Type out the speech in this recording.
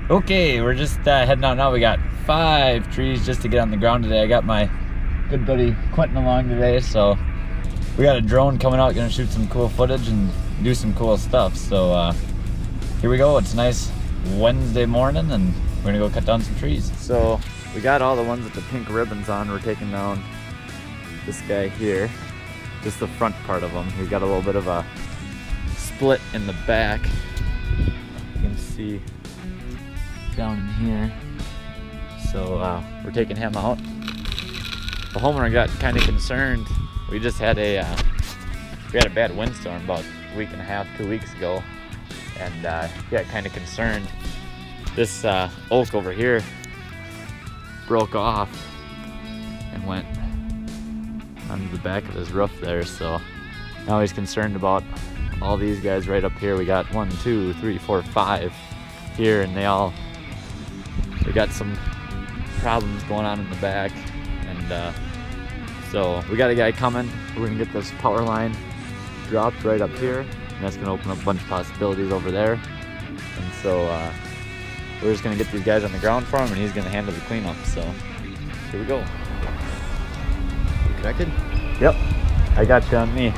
Okay, we're just heading out now. We got 5 trees just to get on the ground today. I got my good buddy Quentin along today, so we got a drone coming out, gonna shoot some cool footage and do some cool stuff. So here we go. It's a nice Wednesday morning and we're gonna go cut down some trees. So we got all the ones with the pink ribbons on. We're taking down this guy here, just the front part of him. He's got a little bit of a split in the back. You can see down in here. So we're taking him out. The homeowner got kind of concerned. We just had a bad windstorm about a week and a half, 2 weeks ago, and he got kind of concerned. This oak over here broke off and went onto the back of his roof there. So now he's concerned about all these guys right up here. We got 1, 2, 3, 4, 5 here, and they got some problems going on in the back, and so we got a guy coming. We're gonna get this power line dropped right up here, and that's gonna open up a bunch of possibilities over there. And so we're just gonna get these guys on the ground for him, and he's gonna handle the cleanup. So here we go. You connected? Yep, I got you on me.